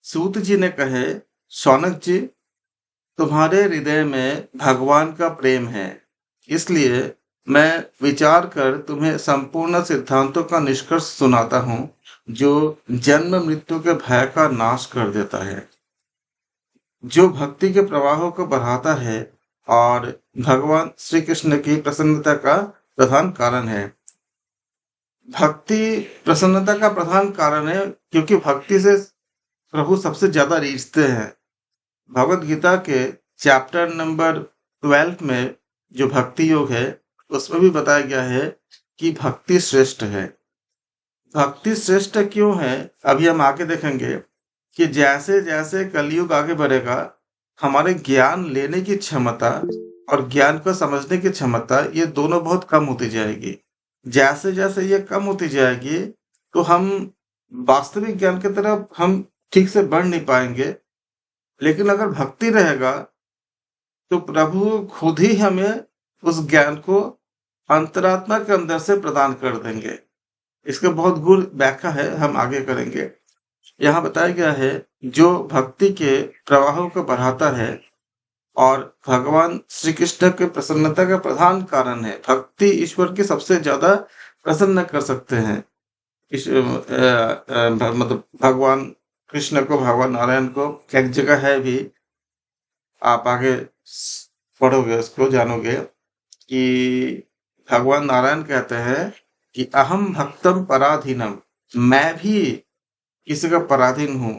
सूत जी ने कहे, शौनक जी, तुम्हारे हृदय में भगवान का प्रेम है, इसलिए मैं विचार कर तुम्हें संपूर्ण सिद्धांतों का निष्कर्ष सुनाता हूँ, जो जन्म मृत्यु के भय का नाश कर देता है, जो भक्ति के प्रवाहों को बढ़ाता है और भगवान श्री कृष्ण की प्रसन्नता का प्रधान कारण है। भक्ति प्रसन्नता का प्रधान कारण है, क्योंकि भक्ति से प्रभु सबसे ज्यादा रीझते हैं। भगवत गीता के चैप्टर नंबर 12 में जो भक्ति योग है, उसमें भी बताया गया है कि भक्ति श्रेष्ठ है। भक्ति श्रेष्ठ क्यों है, अभी हम आगे देखेंगे कि जैसे जैसे कलयुग आगे बढ़ेगा, हमारे ज्ञान लेने की क्षमता और ज्ञान को समझने की क्षमता, ये दोनों बहुत कम होती जाएगी। जैसे जैसे ये कम होती जाएगी, तो हम वास्तविक ज्ञान की तरफ हम ठीक से बढ़ नहीं पाएंगे। लेकिन अगर भक्ति रहेगा, तो प्रभु खुद ही हमें उस ज्ञान को अंतरात्मा के अंदर से प्रदान कर देंगे। इसके बहुत गुण व्याख्या है, हम आगे करेंगे। यहाँ बताया गया है, जो भक्ति के प्रवाहों को बढ़ाता है और भगवान श्री कृष्ण के प्रसन्नता का प्रधान कारण है। भक्ति ईश्वर की सबसे ज्यादा प्रसन्न कर सकते हैं। मतलब भगवान कृष्ण को, भगवान नारायण को एक जगह है भी, आप आगे पढ़ोगे उसको जानोगे कि भगवान नारायण कहते हैं कि अहम भक्तम पराधीनम, मैं भी किसी का पराधीन हूँ।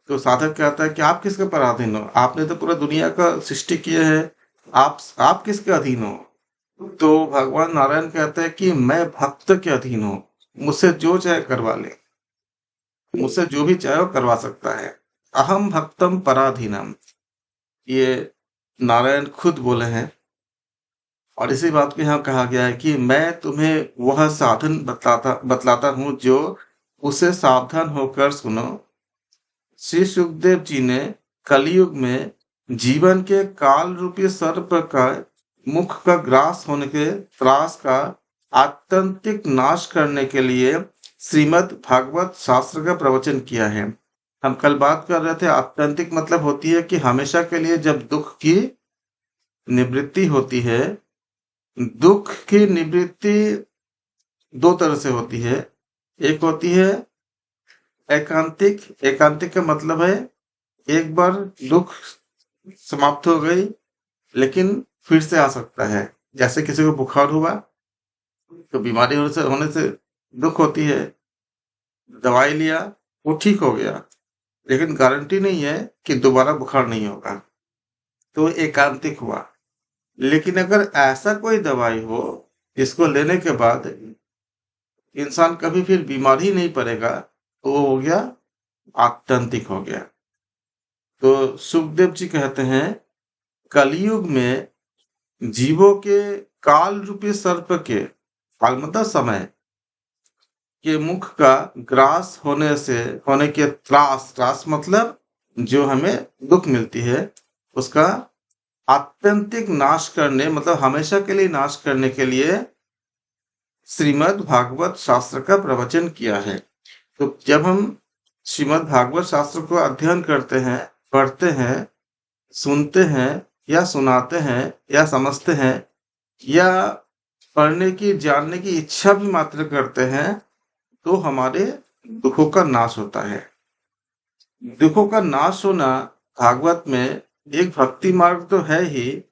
तो साधक कहता है कि आप किसके पराधीन हो, आपने तो पूरा दुनिया का सृष्टि किया है, आप किसके अधीन हो। तो भगवान नारायण कहते हैं कि मैं भक्त के अधीन हूँ, मुझसे जो चाहे करवा ले, मुझसे जो भी चाहे वो करवा सकता है। अहम भक्तम पराधीनम, ये नारायण खुद बोले हैं। और इसी बात को यहाँ कहा गया है कि मैं तुम्हें वह साधन बतलाता हूँ, जो उसे सावधान होकर सुनो। श्री सुखदेव जी ने कलयुग में जीवन के काल रूपी सर्प का मुख का ग्रास होने के त्रास का आत्यंतिक नाश करने के लिए श्रीमद् भागवत शास्त्र का प्रवचन किया है। हम कल बात कर रहे थे, आत्यंतिक मतलब होती है कि हमेशा के लिए। जब दुख की निवृत्ति होती है, दुख की निवृत्ति दो तरह से होती है। एक होती है एकांतिक। एकांतिक का मतलब है एक बार दुख समाप्त हो गई, लेकिन फिर से आ सकता है। जैसे किसी को बुखार हुआ, तो बीमारी होने से दुख होती है, दवाई लिया, वो ठीक हो गया, लेकिन गारंटी नहीं है कि दोबारा बुखार नहीं होगा, तो एकांतिक हुआ। लेकिन अगर ऐसा कोई दवाई हो जिसको लेने के बाद इंसान कभी फिर बीमार ही नहीं पड़ेगा, तो वो हो गया आत्यंतिक हो गया। तो सुखदेव जी कहते हैं, कलयुग में जीवों के काल रूपी सर्प के, काल मतलब समय, के मुख का ग्रास होने के त्रास मतलब जो हमें दुख मिलती है, उसका आत्यंतिक नाश करने, मतलब हमेशा के लिए नाश करने के लिए श्रीमद् भागवत शास्त्र का प्रवचन किया है। तो जब हम श्रीमद् भागवत शास्त्र को अध्ययन करते हैं, पढ़ते हैं, सुनते हैं या सुनाते हैं या समझते हैं, या पढ़ने की, जानने की इच्छा भी मात्र करते हैं, तो हमारे दुखों का नाश होता है। दुखों का नाश होना भागवत में एक भक्ति मार्ग तो है ही,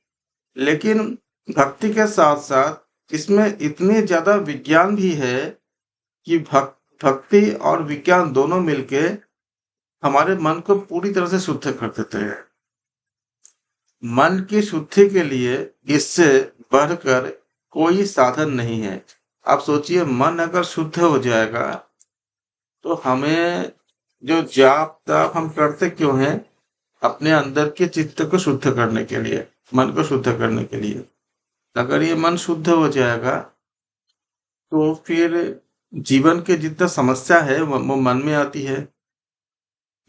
लेकिन भक्ति के साथ साथ इसमें इतनी ज्यादा विज्ञान भी है कि भक्ति और विज्ञान दोनों मिलके हमारे मन को पूरी तरह से शुद्ध कर देते हैं। मन की शुद्धि के लिए इससे बढ़कर कोई साधन नहीं है। आप सोचिए, मन अगर शुद्ध हो जाएगा, तो हमें जो जाप ताप हम करते क्यों हैं? अपने अंदर के चित्त को शुद्ध करने के लिए, मन को शुद्ध करने के लिए। अगर ये मन शुद्ध हो जाएगा, तो फिर जीवन के जितना समस्या है वो मन में आती है।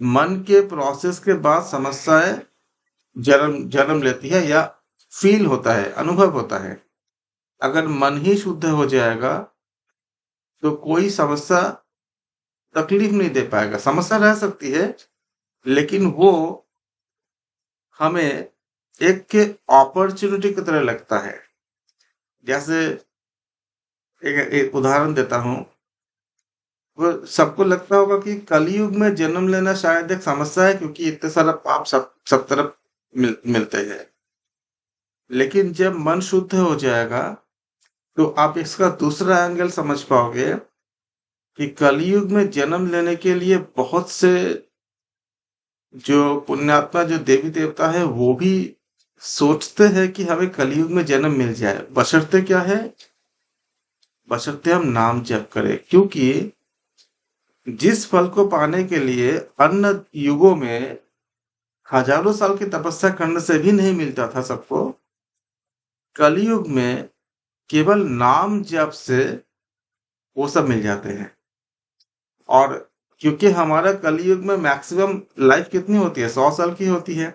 मन के प्रोसेस के बाद समस्याएं जन्म जन्म लेती है, या फील होता है, अनुभव होता है। अगर मन ही शुद्ध हो जाएगा, तो कोई समस्या तकलीफ नहीं दे पाएगा। समस्या रह सकती है, लेकिन वो हमें एक के अपॉर्चुनिटी की तरह लगता है। जैसे एक उदाहरण देता हूँ। वो सबको लगता होगा कि कलयुग में जन्म लेना शायद एक समस्या है, क्योंकि इतने सारा पाप सब तरफ मिलते हैं। लेकिन जब मन शुद्ध हो जाएगा तो आप इसका दूसरा एंगल समझ पाओगे कि कलयुग में जन्म लेने के लिए बहुत से जो पुण्यात्मा, जो देवी देवता है, वो भी सोचते हैं कि हमें कलयुग में जन्म मिल जाए। बशर्ते क्या है? बशर्ते हम नाम जप करें। क्योंकि जिस फल को पाने के लिए अन्य युगों में हजारों साल की तपस्या करने से भी नहीं मिलता था सबको, कलयुग में केवल नाम जप से वो सब मिल जाते हैं। और क्योंकि हमारा कलयुग में मैक्सिमम लाइफ कितनी होती है? 100 साल की होती है।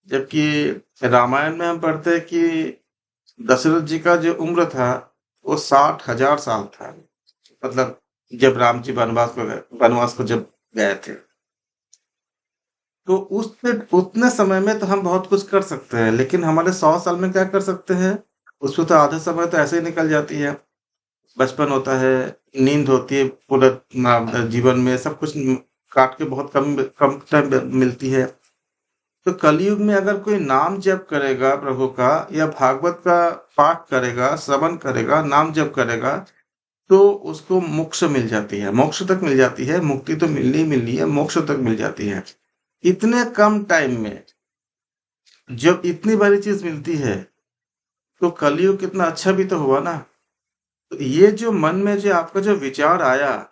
जबकि रामायण में हम पढ़ते हैं कि दशरथ जी का जो उम्र था वो 60,000 साल था। मतलब जब राम जी वनवास को जब गए थे, तो उतने समय में तो हम बहुत कुछ कर सकते हैं, लेकिन हमारे 100 साल में क्या कर सकते हैं? उसमें तो आधा समय तो ऐसे ही निकल जाती है। बचपन होता है, नींद होती है, पूरा जीवन में सब कुछ काट के बहुत कम कम टाइम मिलती है। तो कलयुग में अगर कोई नाम जप करेगा प्रभु का, या भागवत का पाठ करेगा, श्रवण करेगा, नाम जप करेगा, तो उसको मोक्ष मिल जाती है, मोक्ष तक मिल जाती है। मुक्ति तो मिलनी ही मिलनी है, मोक्ष तक मिल जाती है। इतने कम टाइम में जब इतनी बड़ी चीज मिलती है, तो कलयुग कितना अच्छा भी तो हुआ ना। तो ये जो मन में जो आपका जो विचार आया,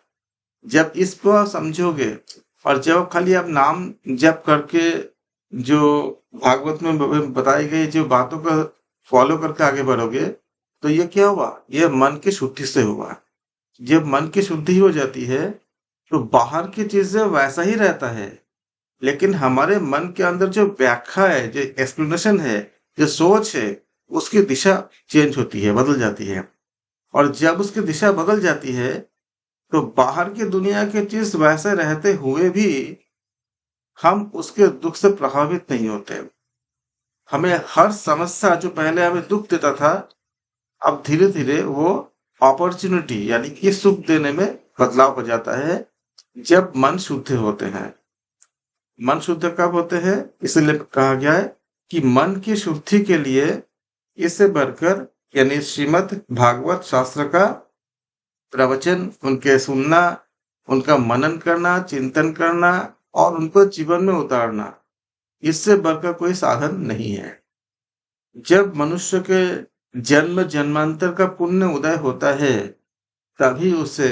जब इसको आप समझोगे और जब खाली आप नाम जप करके जो भागवत में बताई गई जो बातों का फॉलो करके आगे बढ़ोगे, तो ये क्या हुआ? ये मन की शुद्धि से हुआ। जब मन की शुद्धि हो जाती है तो बाहर की चीजें वैसा ही रहता है, लेकिन हमारे मन के अंदर जो व्याख्या है, जो एक्सप्लेनेशन है, जो सोच है, उसकी दिशा चेंज होती है, बदल जाती है। और जब उसकी दिशा बदल जाती है तो बाहर की दुनिया की चीज वैसे रहते हुए भी हम उसके दुख से प्रभावित नहीं होते। हमें हर समस्या जो पहले हमें दुख देता था, अब धीरे धीरे वो अपॉर्चुनिटी यानी कि सुख देने में बदलाव हो जाता है, जब मन शुद्ध होते हैं। मन शुद्ध कब होते हैं? इसलिए कहा गया है कि मन की शुद्धि के लिए इससे बढ़कर यानी श्रीमद् भागवत शास्त्र का प्रवचन उनके सुनना, उनका मनन करना, चिंतन करना और उनको जीवन में उतारना, इससे बढ़कर कोई साधन नहीं है। जब मनुष्य के जन्म जन्मांतर का पुण्य उदय होता है, तभी उसे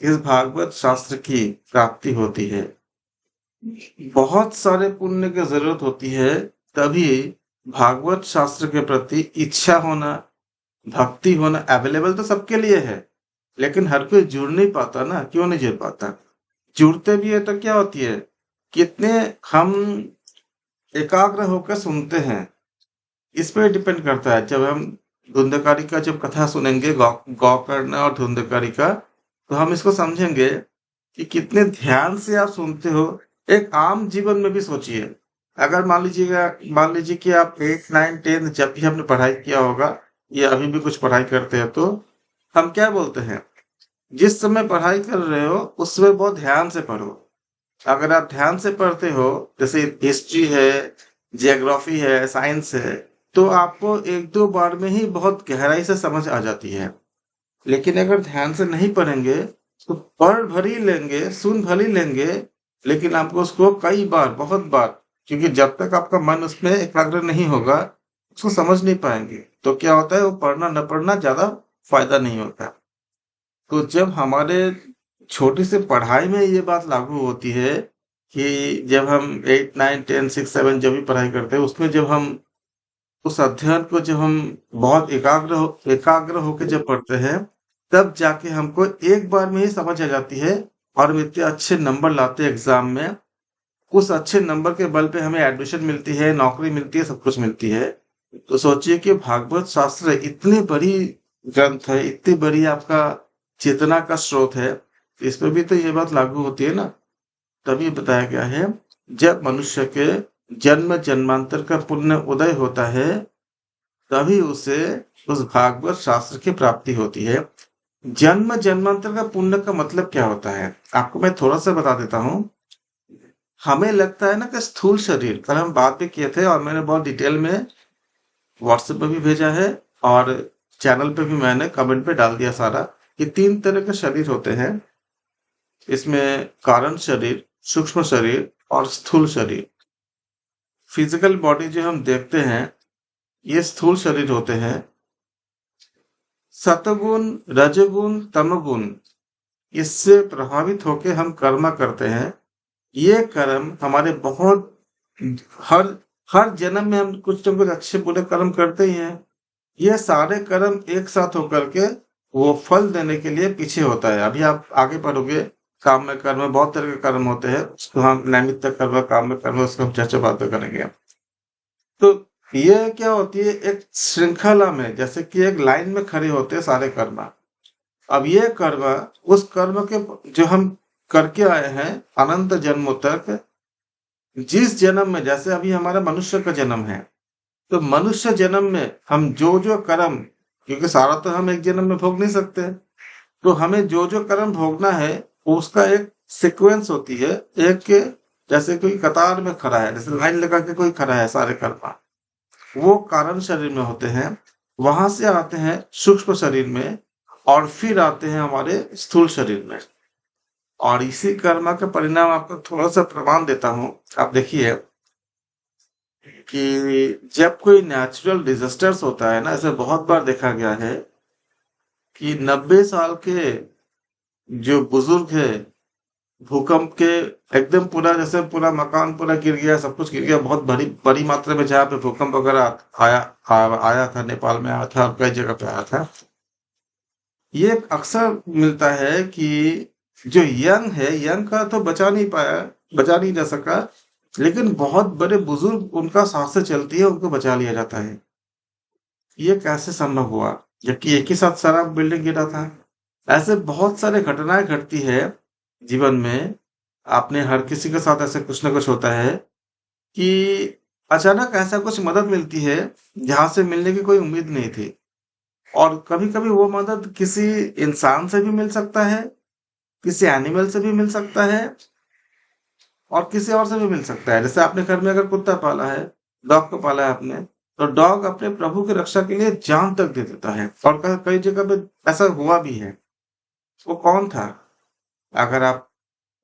इस भागवत शास्त्र की प्राप्ति होती है। बहुत सारे पुण्य की जरूरत होती है, तभी भागवत शास्त्र के प्रति इच्छा होना, भक्ति होना। अवेलेबल तो सबके लिए है, लेकिन हर कोई जुड़ नहीं पाता ना। क्यों नहीं जुड़ पाता? जुड़ते भी है तो क्या होती है, कितने हम एकाग्र होकर सुनते हैं, इस पे डिपेंड करता है। जब हम धुंधकारी का जब कथा सुनेंगे, गौकर्ण और धुंधकारी का, तो हम इसको समझेंगे कि कितने ध्यान से आप सुनते हो। एक आम जीवन में भी सोचिए, अगर मान लीजिए कि आप 8, 9, 10 जब भी आपने पढ़ाई किया होगा, या अभी भी कुछ पढ़ाई करते हैं, तो हम क्या बोलते हैं? जिस समय पढ़ाई कर रहे हो उस समय बहुत ध्यान से पढ़ो। अगर आप ध्यान से पढ़ते हो, जैसे हिस्ट्री है, जियोग्राफी है, साइंस है, तो आपको 1-2 बार में ही बहुत गहराई से समझ आ जाती है। लेकिन अगर ध्यान से नहीं पढ़ेंगे तो पढ़ भरी लेंगे, सुन भली लेंगे, लेकिन आपको उसको कई बार, बहुत बार, क्योंकि जब तक आपका मन उसमें एकाग्र नहीं होगा, उसको समझ नहीं पाएंगे। तो क्या होता है, वो पढ़ना न पढ़ना ज्यादा फायदा नहीं होता। तो जब हमारे छोटी सी पढ़ाई में ये बात लागू होती है कि जब हम 8, 9, 10, 6, 7 जब भी पढ़ाई करते हैं, उसमें जब हम उस अध्ययन को जब हम बहुत एकाग्र होकर जब पढ़ते हैं, तब जाके हमको एक बार में ही समझ आ जाती है, और हम इतने अच्छे नंबर लाते हैं एग्जाम में। उस अच्छे नंबर के बल पे हमें एडमिशन मिलती है, नौकरी मिलती है, सब कुछ मिलती है। तो सोचिए कि भागवत शास्त्र इतनी बड़ी ग्रंथ है, इतनी बड़ी आपका चेतना का स्रोत है, इस पे भी तो ये बात लागू होती है ना। तभी बताया गया है जब मनुष्य के जन्म जन्मांतर का पुण्य उदय होता है, तभी उसे उस भागवत शास्त्र की प्राप्ति होती है। जन्म जन्मांतर का पुण्य का मतलब क्या होता है, आपको मैं थोड़ा सा बता देता हूँ। हमें लगता है ना कि स्थूल शरीर, कल हम बात भी किए थे और मैंने बहुत डिटेल में व्हाट्सएप पे भी भेजा है और चैनल पे भी मैंने कमेंट पे डाल दिया सारा, कि 3 तरह के शरीर होते हैं। इसमें कारण शरीर, सूक्ष्म शरीर और स्थूल शरीर। फिजिकल बॉडी जो हम देखते हैं, ये स्थूल शरीर होते हैं। सतगुण, रजगुण, तमगुण, इससे प्रभावित होकर हम कर्म करते हैं। ये कर्म हमारे बहुत हर हर जन्म में हम कुछ ना कुछ अच्छे बुरे कर्म करते ही हैं। ये सारे कर्म एक साथ होकर के वो फल देने के लिए पीछे होता है। अभी आप आगे पढ़ोगे, काम में कर्म में बहुत तरह के कर्म होते हैं, उसको हम नैमित्त कर्म, काम में कर्म, उसको हम चर्चा बातें करेंगे। तो ये क्या होती है, एक श्रृंखला में, जैसे कि एक लाइन में खड़े होते हैं सारे कर्म। अब ये कर्म, उस कर्म के जो हम करके आए हैं अनंत जन्मों तक, जिस जन्म में, जैसे अभी हमारा मनुष्य का जन्म है, तो मनुष्य जन्म में हम जो जो कर्म, क्योंकि सारा तो हम एक जन्म में भोग नहीं सकते, तो हमें जो जो कर्म भोगना है उसका एक सीक्वेंस होती है। एक, जैसे कोई कतार में खड़ा है, जैसे लाइन लगा के कोई खड़ा है, सारे कर्म वो कारण शरीर में होते हैं, वहां से आते हैं सूक्ष्म शरीर में, और फिर आते हैं हमारे स्थूल शरीर में। और इसी कर्म का परिणाम आपको थोड़ा सा प्रमाण देता हूं। आप देखिए कि जब कोई नेचुरल डिजास्टर्स होता है ना, ऐसे बहुत बार देखा गया है कि 90 साल के जो बुजुर्ग है, भूकंप के एकदम पूरा, जैसे पूरा मकान पूरा गिर गया, सब कुछ गिर गया, बहुत बड़ी बड़ी मात्रा में, जहाँ पे भूकंप वगैरह आया था, नेपाल में आया था और कई जगह पे आया था। ये अक्सर मिलता है कि जो यंग है, यंग का तो बचा नहीं पाया, बचा नहीं जा सका, लेकिन बहुत बड़े बुजुर्ग, उनका सांसें चलती है, उनको बचा लिया जाता है। ये कैसे संभव हुआ, जबकि एक ही साथ सारा बिल्डिंग गिरा था? ऐसे बहुत सारे घटनाएं घटती है जीवन में। आपने, हर किसी के साथ ऐसे कुछ ना कुछ होता है कि अचानक ऐसा कुछ मदद मिलती है जहां से मिलने की कोई उम्मीद नहीं थी। और कभी कभी वो मदद किसी इंसान से भी मिल सकता है, किसी एनिमल से भी मिल सकता है, और किसी और से भी मिल सकता है। जैसे आपने घर में अगर कुत्ता पाला है, डॉग को पाला है आपने, तो डॉग अपने प्रभु की रक्षा के लिए जान तक दे देता है, और कई जगह पे ऐसा हुआ भी है। वो कौन था? अगर आप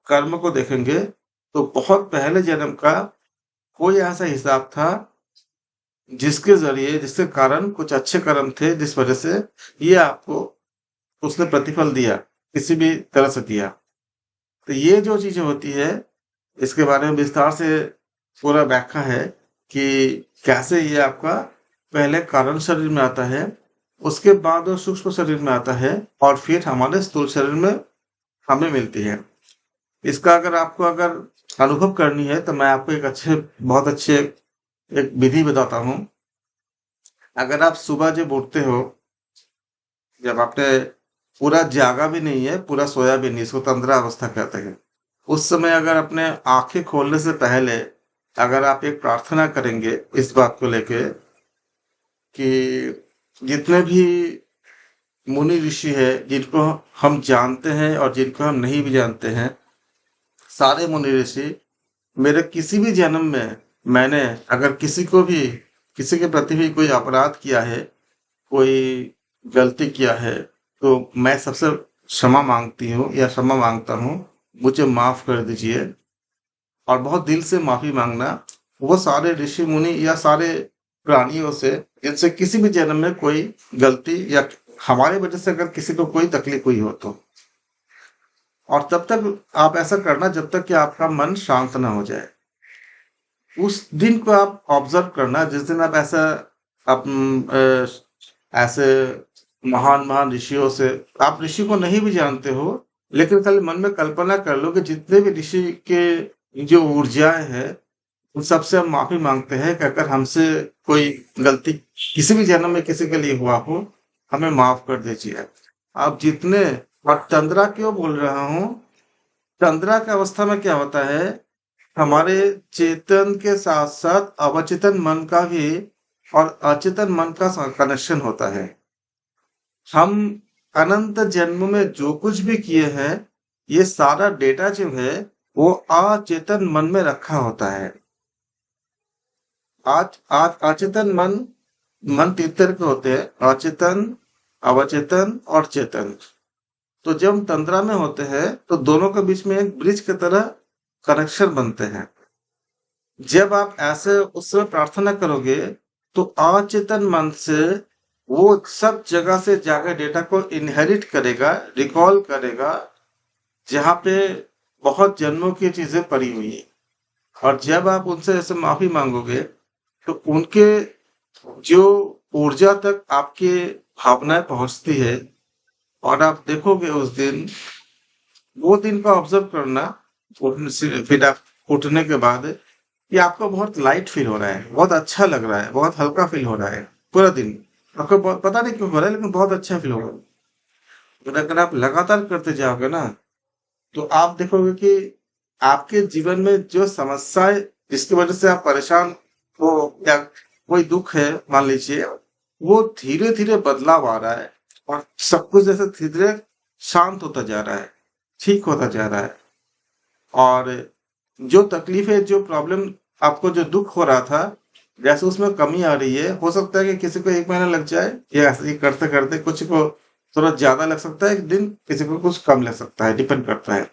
कर्म को देखेंगे तो बहुत पहले जन्म का कोई ऐसा हिसाब था, जिसके जरिए, जिसके कारण कुछ अच्छे कर्म थे, जिस वजह से ये आपको उसने प्रतिफल दिया, किसी भी तरह से दिया। तो ये जो चीजें होती है, इसके बारे में विस्तार से पूरा व्याख्या है कि कैसे ये आपका पहले कारण शरीर में आता है, उसके बाद वो सूक्ष्म शरीर में आता है, और फिर हमारे स्थूल शरीर में हमें मिलती है। इसका अगर आपको अगर अनुभव करनी है, तो मैं आपको बहुत अच्छे एक विधि बताता हूँ। अगर आप सुबह जब उठते हो, जब आपने पूरा जागा भी नहीं है, पूरा सोया भी नहीं, इसको तंद्रा अवस्था कहते हैं, उस समय अगर अपने आंखें खोलने से पहले अगर आप एक प्रार्थना करेंगे इस बात को लेके कि जितने भी मुनि ऋषि है, जिनको हम जानते हैं और जिनको हम नहीं भी जानते हैं, सारे मुनि ऋषि, मेरे किसी भी जन्म में मैंने अगर किसी के प्रति भी कोई अपराध किया है, कोई गलती किया है, तो मैं सबसे क्षमा मांगती हूँ या क्षमा मांगता हूँ, मुझे माफ कर दीजिए। और बहुत दिल से माफी मांगना। वो सारे ऋषि मुनि या सारे प्राणियों से जिनसे किसी भी जन्म में कोई गलती या हमारे वजह से अगर किसी को कोई तकलीफ हुई हो तो। और तब तक आप ऐसा करना जब तक कि आपका मन शांत ना हो जाए। उस दिन को आप ऑब्जर्व करना, जिस दिन आप ऐसा ऐसे महान महान ऋषियों से, आप ऋषि को नहीं भी जानते हो, लेकिन खाली मन में कल्पना कर लो कि जितने भी ऋषि के जो ऊर्जाएं हैं, उन सबसे हम माफी मांगते हैं कि अगर हमसे कोई गलती किसी भी जन्म में किसी के लिए हुआ हो, हमें माफ कर दीजिए। आप जितने, और तंद्रा क्यों बोल रहा हूं, तंद्रा की अवस्था में क्या होता है, हमारे चेतन के साथ साथ अवचेतन मन का भी और अचेतन मन का कनेक्शन होता है। हम अनंत जन्म में जो कुछ भी किए हैं, ये सारा डेटा जो है वो अचेतन मन में रखा होता है। आज आज अचेतन मन, मन तीन तरह के होते हैं, अचेतन, अवचेतन और चेतन। तो जब हम तंद्रा में होते हैं तो दोनों के बीच में एक ब्रिज की तरह कनेक्शन बनते हैं। जब आप ऐसे उस समय प्रार्थना करोगे तो अचेतन मन से वो सब जगह से जाकर डेटा को इनहेरिट करेगा, रिकॉल करेगा, जहाँ पे बहुत जन्मों की चीजें पड़ी हुई है। और जब आप उनसे ऐसे माफी मांगोगे तो उनके जो ऊर्जा तक आपके भावनाएं पहुंचती है, और आप देखोगे उस दिन, वो दिन को ऑब्जर्व करना, फिर आप उठने के बाद कि आपको बहुत लाइट फील हो रहा है, बहुत अच्छा लग रहा है, बहुत हल्का फील हो रहा है पूरा दिन। आपको बहुत पता नहीं क्यों हो रहा है, लेकिन बहुत अच्छा फील हो रहा है। और अगर आप लगातार करते जाओगे ना, तो आप देखोगे कि आपके जीवन में जो समस्याएं, जिसकी वजह से आप परेशान हो या कोई दुख है मान लीजिए, वो धीरे धीरे बदलाव आ रहा है और सब कुछ जैसे धीरे धीरे शांत होता जा रहा है, ठीक होता जा रहा है। और जो तकलीफ है, जो प्रॉब्लम, आपको जो दुख हो रहा था, जैसे उसमें कमी आ रही है। हो सकता है कि किसी को 1 महीना लग जाए, या ऐसे ही करते करते कुछ को थोड़ा ज्यादा लग सकता है एक दिन, किसी को कुछ कम लग सकता है, डिपेंड करता है।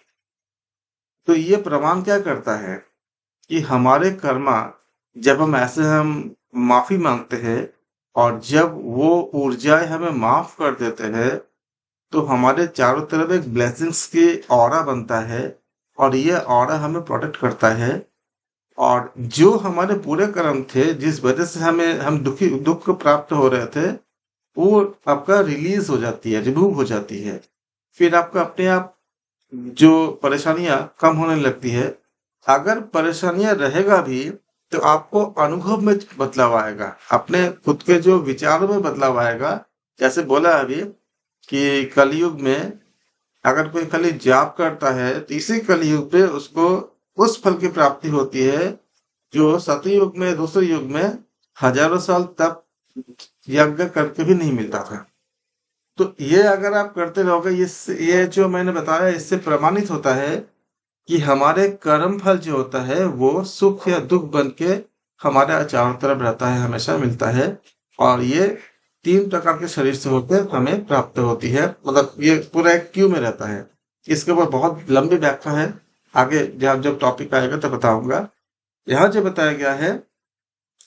तो ये प्रमाण क्या करता है कि हमारे कर्मा, जब हम माफी मांगते हैं और जब वो ऊर्जाएं हमें माफ कर देते हैं, तो हमारे चारों तरफ एक ब्लेसिंग्स की ऑरा बनता है, और ये ऑरा हमें प्रोटेक्ट करता है। और जो हमारे पूरे कर्म थे, जिस वजह से हम दुख प्राप्त हो रहे थे, वो आपका रिलीज हो जाती है, रिमूव हो जाती है। फिर आपका अपने आप जो परेशानियां कम होने लगती है। अगर परेशानियां रहेगा भी तो आपको अनुभव में बदलाव आएगा, अपने खुद के जो विचारों में बदलाव आएगा। जैसे बोला अभी कि कलयुग में अगर कोई खाली जाप करता है, तो इसी कलयुग पे उसको उस फल की प्राप्ति होती है जो सतयुग में, दूसरे युग में हजारों साल तक यज्ञ करके भी नहीं मिलता था। तो ये अगर आप करते रहोगे, ये जो मैंने बताया, इससे प्रमाणित होता है कि हमारे कर्म फल जो होता है वो सुख या दुख बन के हमारे चारों तरफ रहता है, हमेशा मिलता है। और ये 3 प्रकार के शरीर से होकर हमें प्राप्त होती है, मतलब ये पूरा एक क्यू में रहता है। इसके ऊपर बहुत लंबी व्याख्या है, आगे जब टॉपिक आएगा तो बताऊंगा। यहाँ जो बताया गया है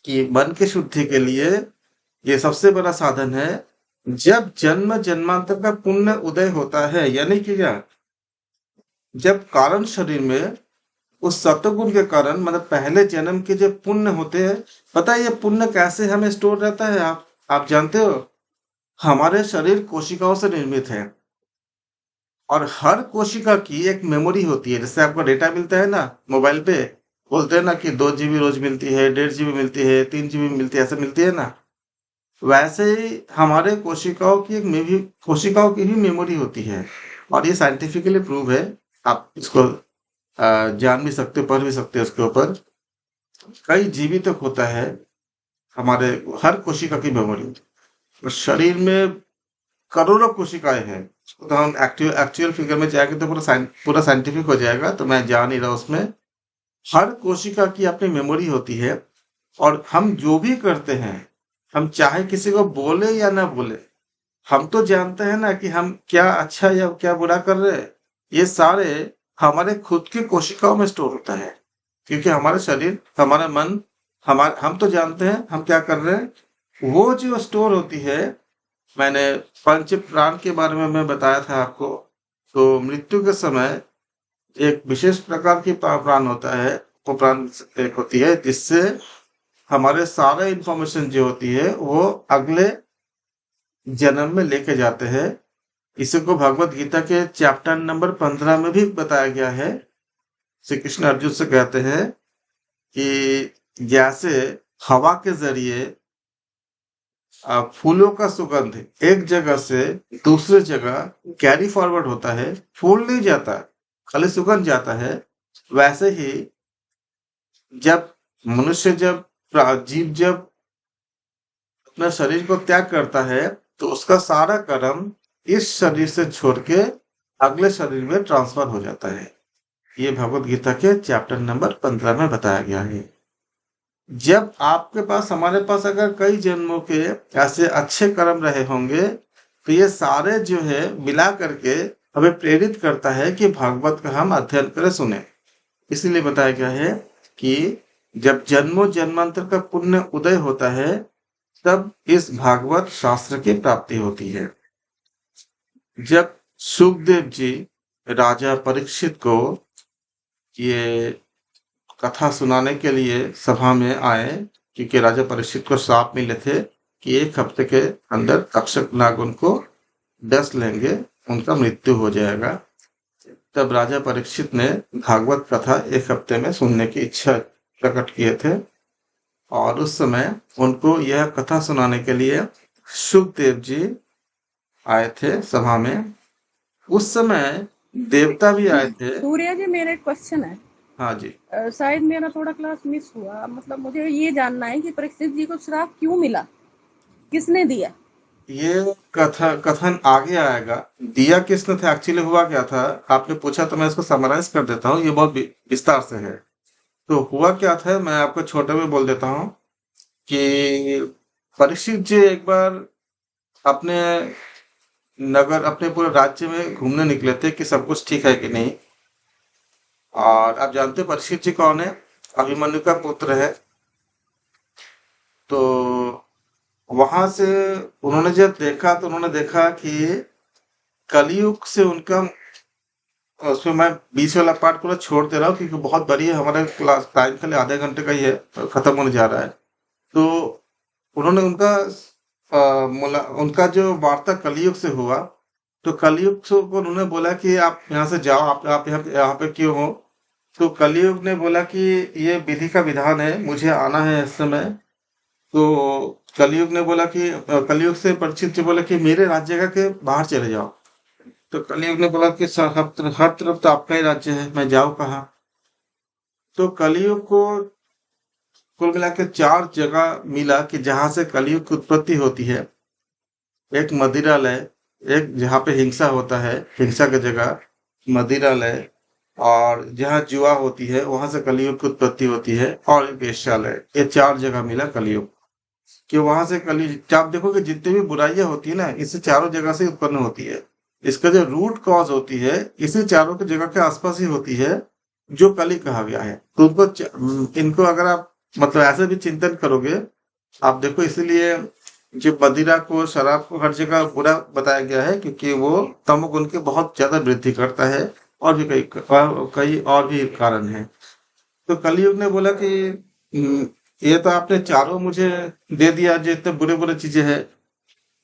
कि मन की शुद्धि के लिए ये सबसे बड़ा साधन है। जब जन्म जन्मांतर का पुण्य उदय होता है, यानी कि क्या, जब कारण शरीर में उस सत्वगुण के कारण, मतलब पहले जन्म के जो पुण्य होते हैं, पता है ये पुण्य कैसे हमें स्टोर रहता है, आप जानते हो? हमारे शरीर कोशिकाओं से निर्मित है, और हर कोशिका की एक मेमोरी होती है। जैसे आपको डेटा मिलता है ना मोबाइल पे, बोलते हैं ना कि 2 GB रोज मिलती है, 1.5 GB मिलती है, 3 GB मिलती है, ऐसे मिलती है ना। वैसे ही हमारे कोशिकाओं की भी मेमोरी होती है, और ये साइंटिफिकली प्रूव है। आप इसको जान भी सकते हो, पढ़ भी सकते हो। उसके ऊपर कई जीवी तक होता है हमारे हर कोशिका की मेमोरी। और शरीर में करोड़ों कोशिकाएं हैं। उसको तो हम एक्चुअल फिगर में जाएंगे तो पूरा साइंटिफिक हो जाएगा, तो मैं जा नहीं रहा उसमें। हर कोशिका की अपनी मेमोरी होती है, और हम जो भी करते हैं, हम चाहे किसी को बोले या ना बोले, हम तो जानते हैं ना कि हम क्या अच्छा या क्या बुरा कर रहे हैं। ये सारे हमारे खुद की कोशिकाओं में स्टोर होता है, क्योंकि हमारे शरीर, हमारा मन, हम तो जानते हैं हम क्या कर रहे हैं। वो जो स्टोर होती है, मैंने पंच प्राण के बारे में मैं बताया था आपको। तो मृत्यु के समय एक विशेष प्रकार की प्राण होता है, वो प्राण एक होती है जिससे हमारे सारे इंफॉर्मेशन जो होती है वो अगले जन्म में लेके जाते हैं। इसी को भगवत गीता के चैप्टर नंबर 15 में भी बताया गया है। श्री कृष्ण अर्जुन से कहते हैं कि जैसे हवा के जरिए फूलों का सुगंध एक जगह से दूसरे जगह कैरी फॉरवर्ड होता है, फूल नहीं जाता, खली सुगंध जाता है, वैसे ही जब मनुष्य जीव जब अपना शरीर को त्याग करता है, तो उसका सारा कर्म इस शरीर से छोड़ के अगले शरीर में ट्रांसफर हो जाता है। ये भगवत गीता के चैप्टर नंबर 15 में बताया गया है। जब आपके पास, हमारे पास अगर कई जन्मों के ऐसे अच्छे कर्म रहे होंगे, तो ये सारे जो है मिला करके हमें प्रेरित करता है कि भागवत का हम अध्ययन करें, सुने। इसीलिए बताया गया है कि जब जन्मों जन्मांतर का पुण्य उदय होता है, तब इस भागवत शास्त्र की प्राप्ति होती है। जब सुखदेव जी राजा परीक्षित को ये कथा सुनाने के लिए सभा में आए, क्योंकि राजा परीक्षित को श्राप मिले थे कि 1 हफ्ते के अंदर तक्षक नाग उनको डस लेंगे, उनका मृत्यु हो जाएगा। तब राजा परीक्षित ने भागवत कथा 1 हफ्ते में सुनने की इच्छा प्रकट किए थे, और उस समय उनको यह कथा सुनाने के लिए सुखदेव जी आए थे सभा में। उस समय देवता भी आए थे। सूर्या जी, मेरा एक क्वेश्चन है। हाँ जी। शायद मेरा थोड़ा क्लास मिस हुआ, मतलब मुझे ये जानना है कि परीक्षित जी को श्राप क्यों मिला, किसने दिया? ये कथन आगे आएगा। दिया किसने था, एक्चुअली हुआ क्या था, आपने पूछा तो मैं इसको समराइज कर देता हूँ, ये बहुत विस्तार से है। तो हुआ क्या था, मैं आपको छोटे में बोल देता हूँ कि परीक्षित जी एक बार अपने नगर, अपने पूरे राज्य में घूमने निकले थे कि सब कुछ ठीक है कि नहीं। और आप जानते हैं परीक्षित जी कौन है, अभिमन्यु का पुत्र है। तो वहां से उन्होंने जब देखा, तो उन्होंने देखा कि कलयुग से उनका, उसमें मैं बीच वाला पार्ट पूरा छोड़ दे रहा हूँ क्योंकि बहुत बड़ी है, हमारे क्लास टाइम खाली आधे घंटे का ही है, खत्म होने जा रहा है। तो उन्होंने उनका जो वार्ता कलयुग से हुआ, तो कलयुग से को उन्होंने बोला कि आप यहाँ से जाओ, आप यहाँ पे क्यों हो। तो कलयुग ने बोला कि ये विधि का विधान है, मुझे आना है इस समय। तो कलयुग ने बोला कि कलयुग से परीक्षित जी बोला कि मेरे राज्य का के बाहर चले जाओ। तो कलयुग ने बोला कि सर, हर तरफ तो आपका ही राज्य है, मैं जाऊं कहाँ। तो कलयुग को कुल मिला के 4 जगह मिला कि जहां से कलयुग की उत्पत्ति होती है। एक मदिरालय, एक जहाँ पे हिंसा होता है, हिंसा की जगह मदिरालय, और जहाँ जुआ होती है वहां से कलयुग की उत्पत्ति होती है, और एक वेश्यालय। ये 4 जगह मिला कलयुग कि वहां से कलयुग। आप देखोगे जितनी भी बुराइयां होती है ना, इससे चारों जगह से उत्पन्न होती है। इसका जो रूट कॉज होती है, इसी चारों की जगह के आसपास ही होती है, जो कली कहा गया है। तो इनको अगर आप मतलब ऐसे भी चिंतन करोगे, आप देखो, इसीलिए जो मदिरा को, शराब को हर जगह बुरा बताया गया है, क्योंकि वो तमोगुण की बहुत ज्यादा वृद्धि करता है, और भी कई और भी कारण है। तो कलयुग ने बोला कि ये तो आपने चारों मुझे दे दिया, जो इतने बुरे बुरे चीजें हैं।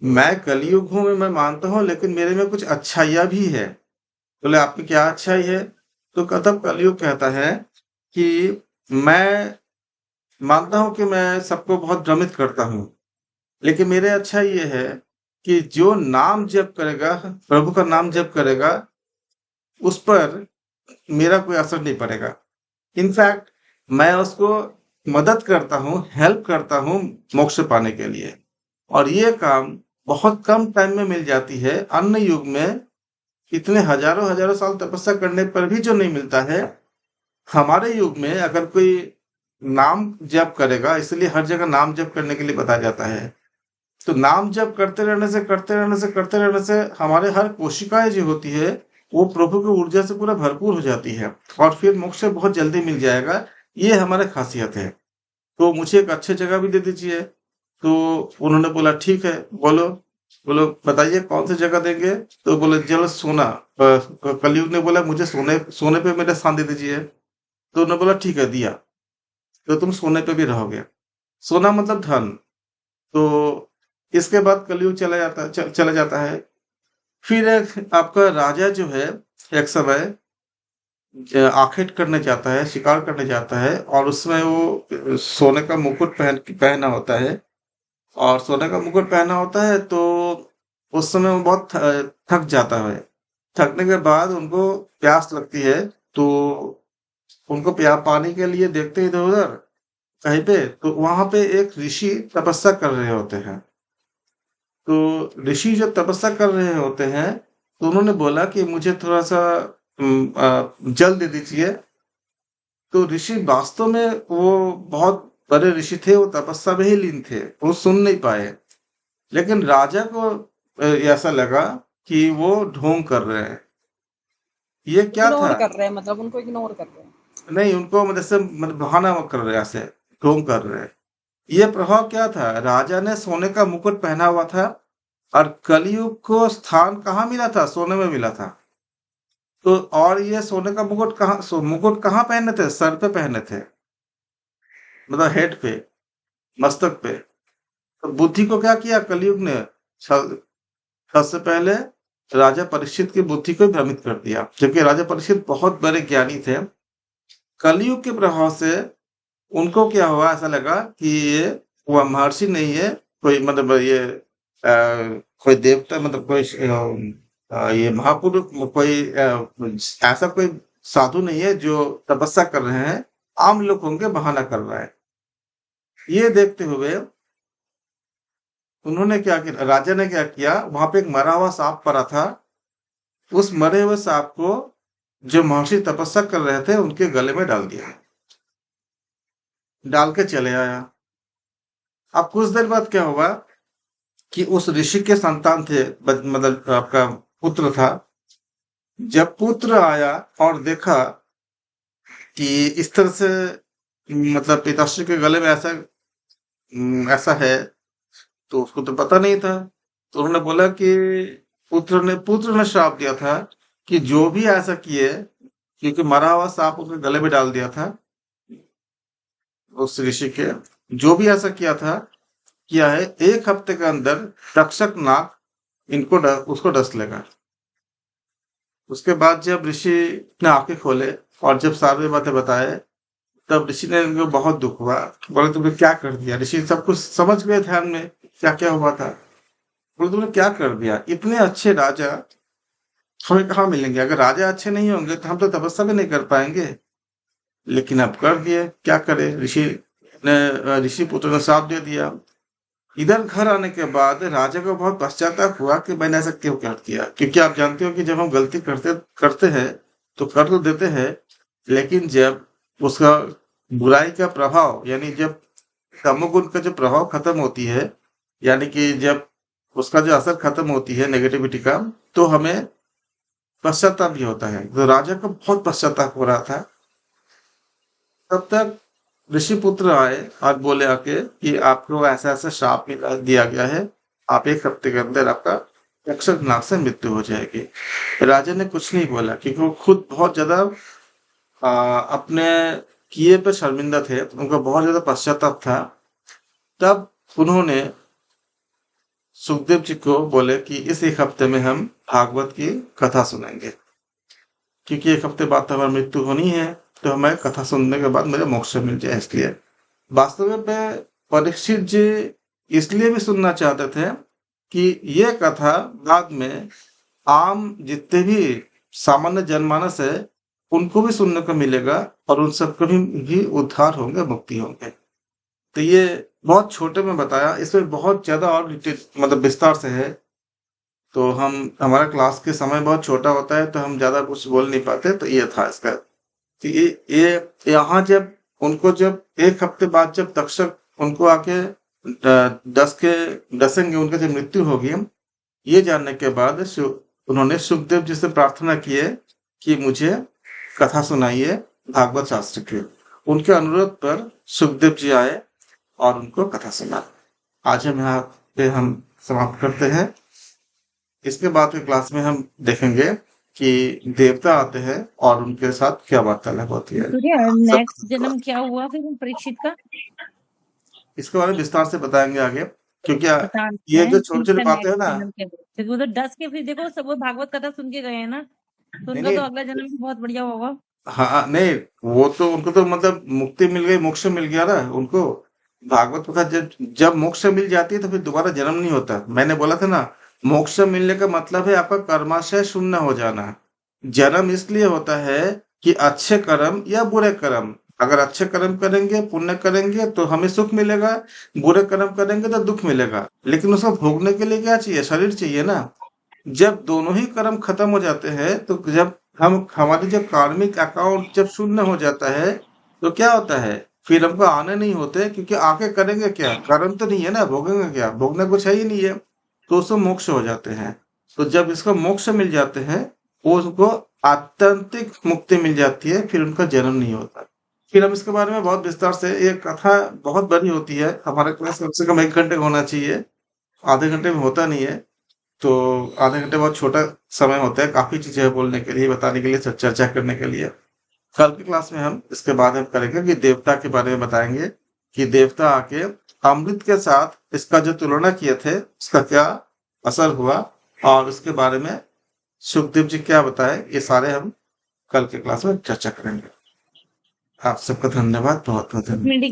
मैं कलयुग हूं, मैं मानता हूँ, लेकिन मेरे में कुछ अच्छाइयाँ भी है। बोले आपकी क्या अच्छाई है। तो तब कलयुग कहता है कि मैं मानता हूं कि मैं सबको बहुत भ्रमित करता हूँ, लेकिन मेरे अच्छा ये है कि जो नाम जप करेगा, प्रभु का नाम जप करेगा, उस पर मेरा कोई असर नहीं पड़ेगा। इनफैक्ट मैं उसको मदद करता हूँ, हेल्प करता हूँ मोक्ष पाने के लिए। और ये काम बहुत कम टाइम में मिल जाती है। अन्य युग में इतने हजारों हजारों साल तपस्या करने पर भी जो नहीं मिलता है, हमारे युग में अगर कोई नाम जप करेगा, इसलिए हर जगह नाम जप करने के लिए बताया जाता है। तो नाम जप करते रहने से, करते रहने से, करते रहने से हमारे हर कोशिकाएं जो होती है, वो प्रभु की ऊर्जा से पूरा भरपूर हो जाती है, और फिर मोक्ष बहुत जल्दी मिल जाएगा। ये हमारे खासियत है। तो मुझे एक अच्छी जगह भी दे दीजिए। तो उन्होंने बोला ठीक है, बोलो बोलो बताइए कौन सी जगह देंगे। तो बोले जल सोना। कलयुग ने बोला मुझे सोने सोने पे मेरा स्थान दे दीजिए। तो उन्होंने बोला ठीक है, दिया। तो तुम सोने पे भी रहोगे। सोना मतलब धन। तो इसके बाद कलयुग चला जाता है। फिर एक आपका राजा जो है, एक समय आखेट करने जाता है, शिकार करने जाता है, और उसमें वो सोने का मुकुट पहना होता है। और सोने का मुकुट पहना होता है, तो उस समय वो बहुत थक जाता है। थकने के बाद उनको प्यास लगती है, तो उनको पानी के लिए देखते इधर उधर कहीं पे, तो वहां पे एक ऋषि तपस्या कर रहे होते हैं। तो ऋषि जब तपस्या कर रहे होते हैं, तो उन्होंने बोला कि मुझे थोड़ा सा जल दे दीजिए। तो ऋषि वास्तव में वो बहुत बड़े ऋषि थे, वो तपस्या में ही लीन थे, वो सुन नहीं पाए। लेकिन राजा को ऐसा लगा कि वो ढोंग कर रहे हैं। ये क्या था? इग्नोर कर रहे हैं, मतलब उनको इग्नोर कर रहे हैं। नहीं, उनको मतलब से मतलब बहाना वो कर रहे हैं, ऐसे ढोंग कर रहे हैं। ये प्रभाव क्या था? राजा ने सोने का मुकुट पहना हुआ था, और कलयुग को स्थान कहाँ मिला था? सोने में मिला था। तो और ये सोने का मुकुट मुकुट कहाँ पहने थे? सर पे पहने थे, मतलब हेड पे, मस्तक पे। तो बुद्धि को क्या किया कलयुग ने? सबसे पहले राजा परीक्षित की बुद्धि को भ्रमित कर दिया, क्योंकि राजा परीक्षित बहुत बड़े ज्ञानी थे। कलयुग के प्रभाव से उनको क्या हुआ, ऐसा लगा कि ये वो महर्षि नहीं है, कोई मतलब ये कोई देवता, मतलब कोई ये महापुरुष, कोई ऐसा कोई साधु नहीं है जो तपस्या कर रहे हैं, आम लोग होंगे, बहाना कर रहा है। ये देखते हुए उन्होंने क्या किया, राजा ने क्या किया, वहां पे एक मरा हुआ सांप पड़ा था। उस मरे हुए सांप को जो महर्षि तपस्या कर रहे थे उनके गले में डाल दिया, डाल के चले आया। अब कुछ देर बाद क्या हुआ कि उस ऋषि के संतान थे, मतलब आपका पुत्र था। जब पुत्र आया और देखा कि इस तरह से मतलब पिताश्री के गले में ऐसा है, तो उसको तो पता नहीं था। तो उन्होंने बोला कि पुत्र ने श्राप दिया था कि जो भी ऐसा किए, क्योंकि मरा हुआ सांप उसके गले में डाल दिया था उस ऋषि के, जो भी ऐसा किया है, 1 हफ्ते के अंदर तक्षक नाग उसको डस लेगा। उसके बाद जब ऋषि ने आंखें खोले और जब सारी बातें बताए, तब ऋषि ने इनको बहुत दुख हुआ। बोले तुमने क्या कर दिया? ऋषि सब कुछ समझ गए ध्यान में क्या क्या हुआ था। बोले तुमने क्या कर दिया? इतने अच्छे राजा हमें कहाँ मिलेंगे? अगर राजा अच्छे नहीं होंगे तो हम तो तपस्या भी नहीं कर पाएंगे। लेकिन अब कर दिए, क्या करे? ऋषि पुत्र ने श्राप दे दिया। इधर घर आने के बाद राजा को बहुत पश्चाताप हुआ कि मैंने ऐसा क्यों कर दिया, क्योंकि आप जानते हो कि जब हम गलती करते करते हैं तो कर तो देते हैं, लेकिन जब उसका बुराई का प्रभाव, यानी जब तमोगुण का जो प्रभाव खत्म होती है, यानी कि जब उसका जो असर खत्म होती है नेगेटिविटी का, तो हमें पश्चाताप भी होता है। तो राजा को बहुत पश्चाताप हो रहा था। तब तक ऋषि पुत्र आए और बोले आके कि आपको ऐसा ऐसा श्राप दिया गया है, आप 1 हफ्ते के अंदर आपका यक्षक नाग से मृत्यु हो जाएगी। राजा ने कुछ नहीं बोला, क्योंकि वो खुद बहुत ज्यादा अपने किए पे शर्मिंदा थे, उनका बहुत ज्यादा पश्चाताप था। तब उन्होंने सुखदेव जी को बोले कि इस 1 हफ्ते में हम भागवत की कथा सुनाएंगे, क्योंकि 1 हफ्ते बाद तो हमारी मृत्यु होनी है, तो हमें कथा सुनने के बाद मेरे मोक्ष मिल जाए। इसलिए वास्तव में परीक्षित जी इसलिए भी सुनना चाहते थे कि ये कथा बाद में आम जितने भी सामान्य जनमानस है उनको भी सुनने को मिलेगा, और उन सबको भी उद्धार होंगे, मुक्ति होंगे। तो ये बहुत छोटे में बताया, इसमें बहुत ज्यादा और मतलब विस्तार से है। तो हमारा क्लास के समय बहुत छोटा होता है, तो हम ज्यादा कुछ बोल नहीं पाते, तो ये था इसका। तो ये यहाँ जब उनको जब 1 हफ्ते बाद जब तक्षक उनको आके डसेंगे, उनके जब मृत्यु होगी, ये जानने के बाद उन्होंने सुखदेव जी से प्रार्थना की है कि मुझे कथा सुनाइए भागवत शास्त्र की। उनके अनुरोध पर सुखदेव जी आए और उनको कथा सुना। आज हम यहाँ पे हम समाप्त करते हैं। इसके बाद के क्लास में हम देखेंगे कि देवता आते हैं और उनके साथ क्या वार्तालाप होती है। सब नेक्स्ट जन्म क्या हुआ फिर परीक्षित का? इसके बारे में विस्तार से बताएंगे आगे, क्योंकि बता ये जो हैं छोटी ठीक छोटी है। बातें है नेक्स्ट ना, जन्म क्या हुआ? फिर वो तो डस के फिर देखो सब वो भागवत कथा सुन के गए हैं ना, तो नहीं उनका नहीं, तो अगला जन्म भी बहुत बढ़िया होगा। हाँ नहीं, वो तो उनको तो मतलब मुक्ति मिल गई, मोक्ष मिल गया ना उनको। भागवत कथा जब जब मोक्ष मिल जाती है तो फिर दोबारा जन्म नहीं होता। मैंने बोला था ना मोक्ष मिलने का मतलब है आपका कर्माशय शून्य हो जाना। जन्म इसलिए होता है कि अच्छे कर्म या बुरे कर्म, अगर अच्छे कर्म करेंगे, पुण्य करेंगे तो हमें सुख मिलेगा, बुरे कर्म करेंगे तो दुख मिलेगा। लेकिन उसको भोगने के लिए क्या चाहिए? शरीर चाहिए ना। जब दोनों ही कर्म खत्म हो जाते हैं, तो जब हमारी जो कार्मिक अकाउंट जब शून्य हो जाता है, तो क्या होता है? फिर हमको आने नहीं होते, क्योंकि आके करेंगे क्या? कर्म तो नहीं है ना, भोगेंगे क्या? भोगना कुछ है ही नहीं है, तो उसको मोक्ष हो जाते हैं। तो जब इसको मोक्ष मिल जाते हैं, वो उसको आत्यंतिक मुक्ति मिल जाती है, फिर उनका जन्म नहीं होता। फिर हम इसके बारे में बहुत विस्तार से, ये कथा बहुत बड़ी होती है, हमारे क्लास कम से कम 1 घंटे का होना चाहिए, आधे घंटे में होता नहीं है। तो आधे घंटे बहुत छोटा समय होता है, काफी चीजें हैं बोलने के लिए, बताने के लिए, चर्चा करने के लिए। कल की क्लास में हम इसके बाद हम करेंगे कि देवता के बारे में बताएंगे, कि देवता आके अमृत के साथ इसका जो तुलना किए थे, उसका क्या असर हुआ, और उसके बारे में सुखदेव जी क्या बताए, ये सारे हम कल के क्लास में चर्चा करेंगे। आप सबका धन्यवाद, बहुत बहुत धन्यवाद। मीटिंग